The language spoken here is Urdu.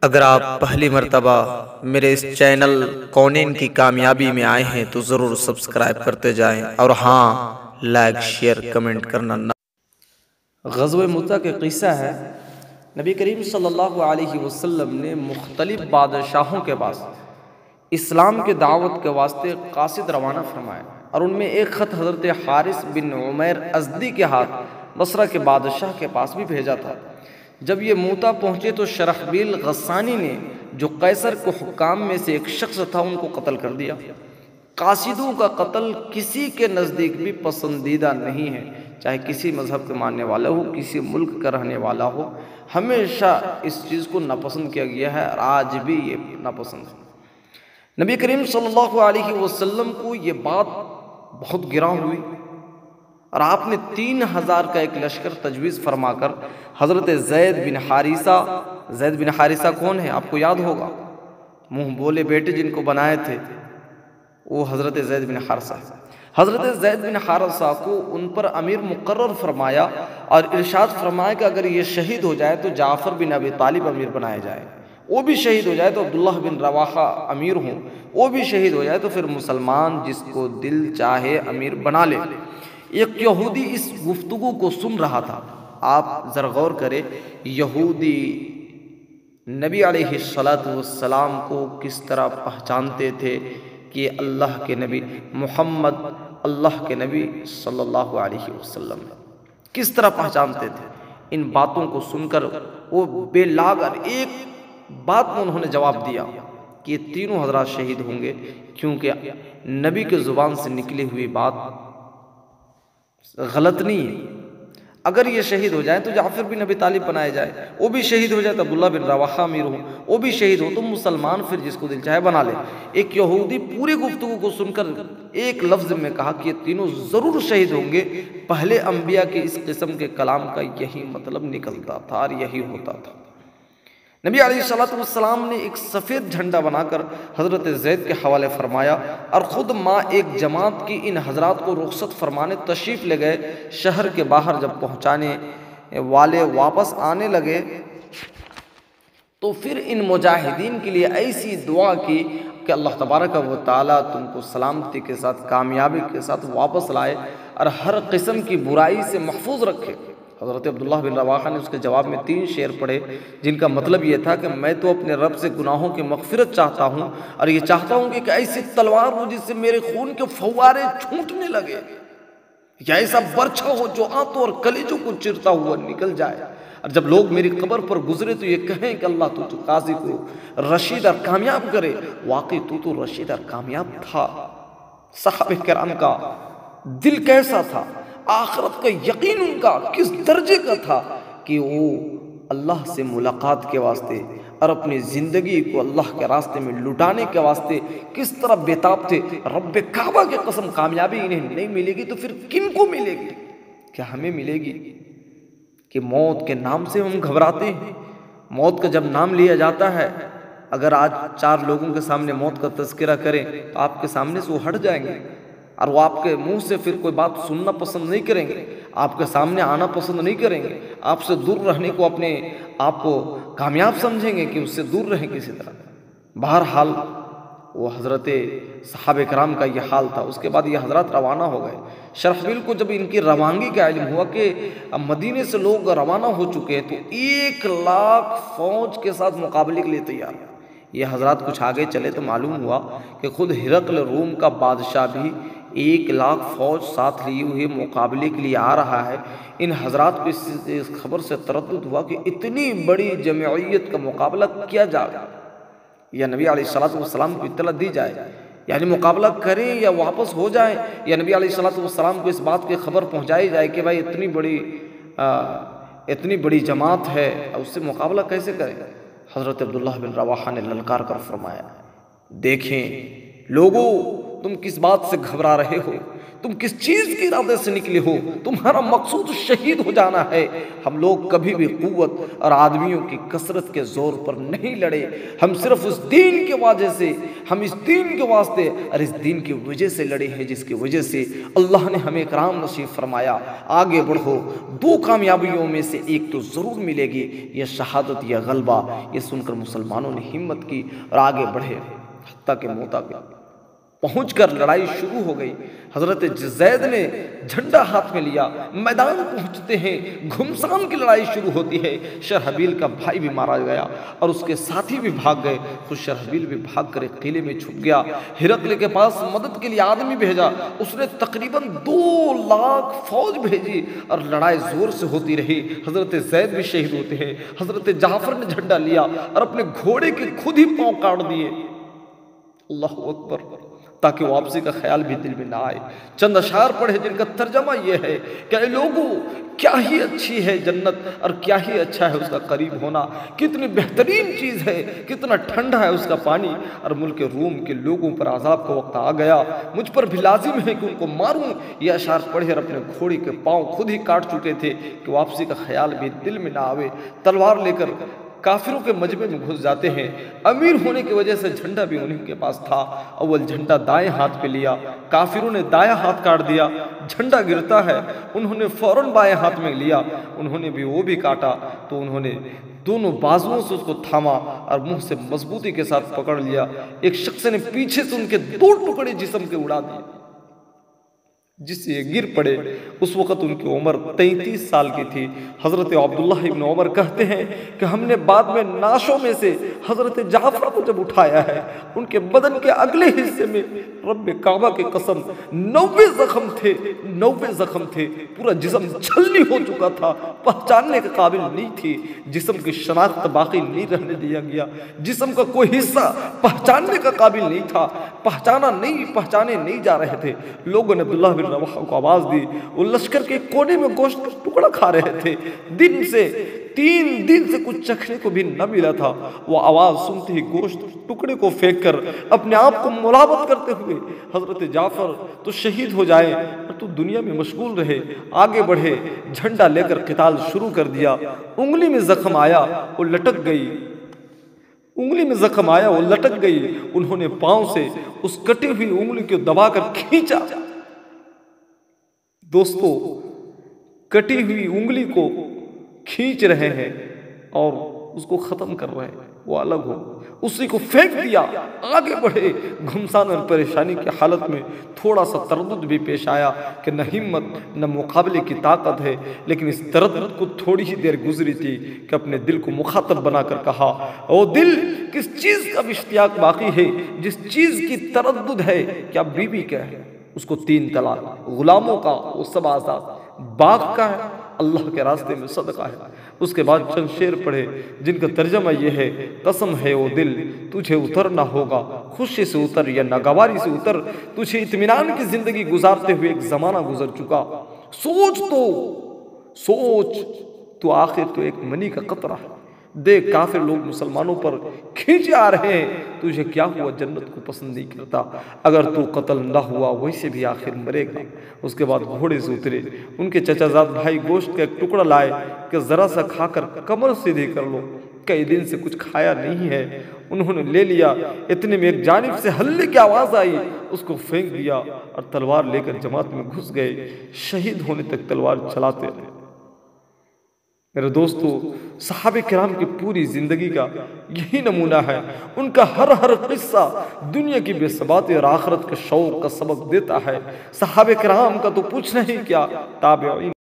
اگر آپ پہلی مرتبہ میرے اس چینل کونین کی کامیابی میں آئے ہیں تو ضرور سبسکرائب کرتے جائیں، اور ہاں، لائک شیئر کمنٹ کرنا نہ۔ غزوہ مؤتہ کے قصہ ہے، نبی کریم صلی اللہ علیہ وسلم نے مختلف بادشاہوں کے پاس اسلام کے دعوت کے واسطے قاصد روانہ فرمایا، اور ان میں ایک خط حضرت حارث بن عمیر ازدی کے ہاتھ بصرہ کے بادشاہ کے پاس بھی بھیجا تھا۔ جب یہ مؤتہ پہنچے تو شرحبیل غسانی نے، جو قیصر کو حکام میں سے ایک شخص تھا، ان کو قتل کر دیا۔ قاصدوں کا قتل کسی کے نزدیک بھی پسندیدہ نہیں ہے، چاہے کسی مذہب کے ماننے والا ہو، کسی ملک کا رہنے والا ہو، ہمیشہ اس چیز کو ناپسند کیا گیا ہے، اور آج بھی یہ ناپسند ہے۔ نبی کریم صلی اللہ علیہ وسلم کو یہ بات بہت گراں ہوئی، اور آپ نے 3000 کا ایک لشکر تجویز فرما کر حضرت زید بن حارثہ کون ہے؟ آپ کو یاد ہوگا، منہ بولے بیٹے جن کو بنائے تھے، وہ حضرت زید بن حارثہ۔ حضرت زید بن حارثہ کو ان پر امیر مقرر فرمایا، اور ارشاد فرمایا کہ اگر یہ شہید ہو جائے تو جعفر بن ابی طالب امیر بنائے جائے، وہ بھی شہید ہو جائے تو عبداللہ بن رواحہ امیر ہوں، وہ بھی شہید ہو جائے تو پھر مسلمان جس کو دل چاہے امیر بنا لے۔ ایک یہودی اس گفتگو کو سن رہا تھا۔ آپ ذرا غور کریں، یہودی نبی علیہ السلام کو کس طرح پہچانتے تھے کہ اللہ کے نبی محمد اللہ کے نبی صلی اللہ علیہ وسلم کس طرح پہچانتے تھے۔ ان باتوں کو سن کر وہ بے لاگر ایک بات میں انہوں نے جواب دیا کہ یہ تینوں حضرات شہید ہوں گے، کیونکہ نبی کے زبان سے نکلی ہوئی بات غلط نہیں ہے۔ اگر یہ شہید ہو جائیں تو جعفر بن ابی طالب بنائے جائے، وہ بھی شہید ہو جائے تو عبداللہ بن رواحہ امیر ہوں، وہ بھی شہید ہو تو مسلمان پھر جس کو دل چاہے بنا لے۔ ایک یہودی پوری گفتگو کو سن کر ایک لفظ میں کہا کہ یہ تینوں ضرور شہید ہوں گے۔ پہلے انبیاء کے اس قسم کے کلام کا یہی مطلب نکلتا تھا اور یہی ہوتا تھا۔ نبی علیہ السلام نے ایک سفید جھنڈا بنا کر حضرت زید کے حوالے فرمایا، اور خود ماں ایک جماعت کی ان حضرات کو رخصت فرمانے تشریف لے گئے۔ شہر کے باہر جب پہنچانے والے واپس آنے لگے تو پھر ان مجاہدین کے لیے ایسی دعا کی کہ اللہ تبارک و تعالیٰ تم کو سلامتی کے ساتھ، کامیابی کے ساتھ واپس لائے، اور ہر قسم کی برائی سے محفوظ رکھے۔ حضرت عبداللہ بن رواحہ نے اس کے جواب میں 3 شعر پڑھے، جن کا مطلب یہ تھا کہ میں تو اپنے رب سے گناہوں کی مغفرت چاہتا ہوں، اور یہ چاہتا ہوں کہ ایسی تلوار ہو جس سے میرے خون کے فوارے چھوٹنے لگے، یا ایسا برچھا ہو جو آنتوں اور کلیجوں کو چرتا ہوا نکل جائے، اور جب لوگ میری قبر پر گزرے تو یہ کہیں کہ اللہ تو قاضی کو رشید اور کامیاب کرے۔ واقعی تو رشید اور کامیاب تھا۔ صحابہ کرام کا دل کیسا تھا، آخرت کا یقین ان کا کس درجے کا تھا کہ وہ اللہ سے ملاقات کے واسطے اور اپنی زندگی کو اللہ کے راستے میں لٹانے کے واسطے کس طرح بیتاب تھے۔ رب کعبہ کی قسم، کامیابی انہیں نہیں ملے گی تو پھر کن کو ملے گی؟ کیا ہمیں ملے گی کہ موت کے نام سے ہم گھبراتے ہیں؟ موت کا جب نام لیا جاتا ہے، اگر آج 4 لوگوں کے سامنے موت کا تذکرہ کریں تو آپ کے سامنے سے وہ ہٹ جائیں گے، اور وہ آپ کے منہ سے پھر کوئی بات سننا پسند نہیں کریں گے، آپ کے سامنے آنا پسند نہیں کریں گے، آپ سے دور رہنے کو اپنے آپ کو کامیاب سمجھیں گے کہ اس سے دور رہیں کسی طرح۔ بہرحال وہ حضرت صحابہ کرام کا یہ حال تھا۔ اس کے بعد یہ حضرات روانہ ہو گئے۔ شرحبیل کو جب ان کی روانگی کا علم ہوا کہ مدینے سے لوگ روانہ ہو چکے ہیں تو 1,00,000 فوج کے ساتھ مقابلے کے لیے تیار۔ یہ حضرات کچھ آگے چلے تو معلوم ہوا کہ خود ہرقل روم کا بادشاہ بھی 1,00,000 فوج ساتھ لیے ہوئے مقابلے کے لیے آ رہا ہے۔ ان حضرات کو اس خبر سے تردد ہوا کہ اتنی بڑی جمعیت کا مقابلہ کیا جائے، یا نبی علیہ السلام کو اطلاع دی جائے، یعنی مقابلہ کریں یا واپس ہو جائیں، یا نبی علیہ السلام کو اس بات کی خبر پہنچائی جائے کہ بھائی اتنی بڑی جماعت ہے، اس سے مقابلہ کیسے کریں؟ حضرت عبداللہ بن رواحہ نے للکار کر فرمایا، دیکھیں لوگوں، تم کس بات سے گھبرا رہے ہو؟ تم کس چیز کے ارادے سے نکلے ہو؟ تمہارا مقصود شہید ہو جانا ہے۔ ہم لوگ کبھی بھی قوت اور آدمیوں کی کثرت کے زور پر نہیں لڑے، ہم صرف اس دین کے وجہ سے، ہم اس دین کے واسطے اور اس دین کی وجہ سے لڑے ہیں، جس کی وجہ سے اللہ نے ہمیں کرام نصیب فرمایا۔ آگے بڑھو، دو کامیابیوں میں سے ایک تو ضرور ملے گی، یہ شہادت یا غلبہ۔ یہ سن کر مسلمانوں نے ہمت کی اور آگے بڑھے، حتیٰ کہ موتا پہنچ کر لڑائی شروع ہو گئی۔ حضرت زید نے جھنڈا ہاتھ میں لیا، میدان پہنچتے ہیں، گھمسان کی لڑائی شروع ہوتی ہے۔ شرحبیل کا بھائی بھی مارا گیا اور اس کے ساتھی بھی بھاگ گئے، خود شرحبیل بھی بھاگ کر ایک قلعے میں چھپ گیا۔ ہرقل کے پاس مدد کے لیے آدمی بھیجا، اس نے تقریباً 2 لاکھ فوج بھیجی اور لڑائی زور سے ہوتی رہی۔ حضرت زید بھی شہید ہوتے ہیں۔ حضرت جعفر نے جھنڈا لیا اور اپنے گھوڑے کے خود ہی پاؤں کاٹ دیے۔ اللہ اکبر، تاکہ واپسی کا خیال بھی دل میں نہ آئے۔ چند اشعار پڑھے جن کا ترجمہ یہ ہے کہ اے لوگوں، کیا ہی اچھی ہے جنت اور کیا ہی اچھا ہے اس کا قریب ہونا، کتنی بہترین چیز ہے، کتنا ٹھنڈا ہے اس کا پانی، اور ملک روم کے لوگوں پر عذاب کا وقت آ گیا، مجھ پر بھی لازم ہے کہ ان کو ماروں۔ یہ اشعار پڑھے اور اپنے گھوڑے کے پاؤں خود ہی کاٹ چکے تھے کہ واپسی کا خیال بھی دل میں نہ آوے۔ تلوار لے کر کافروں کے مجمع میں گھس جاتے ہیں۔ امیر ہونے کی وجہ سے جھنڈا بھی انہیں کے پاس تھا۔ اول جھنڈا دائیں ہاتھ پہ لیا، کافروں نے دایاں ہاتھ کاٹ دیا۔ جھنڈا گرتا ہے، انہوں نے فوراً بائیں ہاتھ میں لیا، انہوں نے بھی وہ بھی کاٹا، تو انہوں نے دونوں بازوؤں سے اس کو تھاما اور منہ سے مضبوطی کے ساتھ پکڑ لیا۔ ایک شخص نے پیچھے سے ان کے 2 ٹکڑے جسم کے اڑا دیے، جس سے یہ گر پڑے۔ اس وقت ان کی عمر 33 سال کی تھی۔ حضرت عبداللہ ابن عمر کہتے ہیں کہ ہم نے بعد میں نعشوں میں سے حضرت جعفر کو جب اٹھایا ہے، ان کے بدن کے اگلے حصے میں رب کعبہ کی قسم 90 زخم تھے، پورا جسم چھلنی ہو چکا تھا، پہچاننے کے قابل نہیں تھی، جسم کی شناخت باقی نہیں رہنے دیا گیا، جسم کا کوئی حصہ پہچاننے کا قابل نہیں تھا، پہچانے نہیں جا رہے تھے۔ لوگوں نے عبداللہ بن رواحہ کو آواز دی، وہ لشکر کے کونے میں گوشت کا ٹکڑا کھا رہے تھے، 3 دن سے کچھ چکھنے کو بھی نہ ملا تھا۔ وہ آواز سنتے ہی گوشت ٹکڑے کو پھینک کر اپنے آپ کو ملامت کرتے ہوئے، حضرت جعفر تو شہید ہو جائے اور تو دنیا میں مشغول رہے، آگے بڑھے، جھنڈا لے کر قتال شروع کر دیا۔ انگلی میں زخم آیا، وہ لٹک گئی، انہوں نے پاؤں سے اس کٹی ہوئی انگلی کو دبا کر کھینچا۔ دوستو، کٹی ہوئی انگلی کو کھینچ رہے ہیں اور اس کو ختم کر رہے ہیں، وہ الگ ہو، اسی کو پھینک دیا، آگے بڑھے۔ گھمسان اور پریشانی کی حالت میں تھوڑا سا تردد بھی پیش آیا کہ نہ ہمت نہ مقابلے کی طاقت ہے، لیکن اس تردد کو تھوڑی ہی دیر گزری تھی کہ اپنے دل کو مخاطب بنا کر کہا، او دل، کس چیز کا اشتیاق باقی ہے، جس چیز کی تردد ہے؟ کیا بیوی کا ہے، اس کو 3 طلاق، غلاموں کا وہ 7 آزاد، باغ کا ہے، اللہ کے راستے میں صدقہ ہے۔ اس کے بعد چند شعر پڑھے جن کا ترجمہ یہ ہے، قسم ہے وہ دل تجھے اترنا ہوگا، خوشی سے اتر یا ناگواری سے اتر، تجھے اطمینان کی زندگی گزارتے ہوئے ایک زمانہ گزر چکا، سوچ تو آخر تو ایک منی کا قطرہ ہے، دیکھ کافر لوگ مسلمانوں پر کھینچے آ رہے ہیں، تجھے کیا ہوا جنت کو پسند نہیں کرتا، اگر تو قتل نہ ہوا ویسے بھی آخر مرے گا۔ اس کے بعد گھوڑے سے اترے، ان کے چچا زاد بھائی گوشت کا ایک ٹکڑا لائے کہ ذرا سا کھا کر کمر سیدھی کر لو، کئی دن سے کچھ کھایا نہیں ہے، انہوں نے لے لیا۔ اتنے میں ایک جانب سے ہلے کی آواز آئی، اس کو پھینک دیا اور تلوار لے کر جماعت میں گھس گئے، شہید ہونے تک تلوار چلاتے رہے۔ میرے دوستو، صحابہ کرام کی پوری زندگی کا یہی نمونہ ہے، ان کا ہر قصہ دنیا کی بے ثباتی اور آخرت کے شوق کا سبق دیتا ہے۔ صحابہ کرام کا تو پوچھنا ہی کیا، تابعین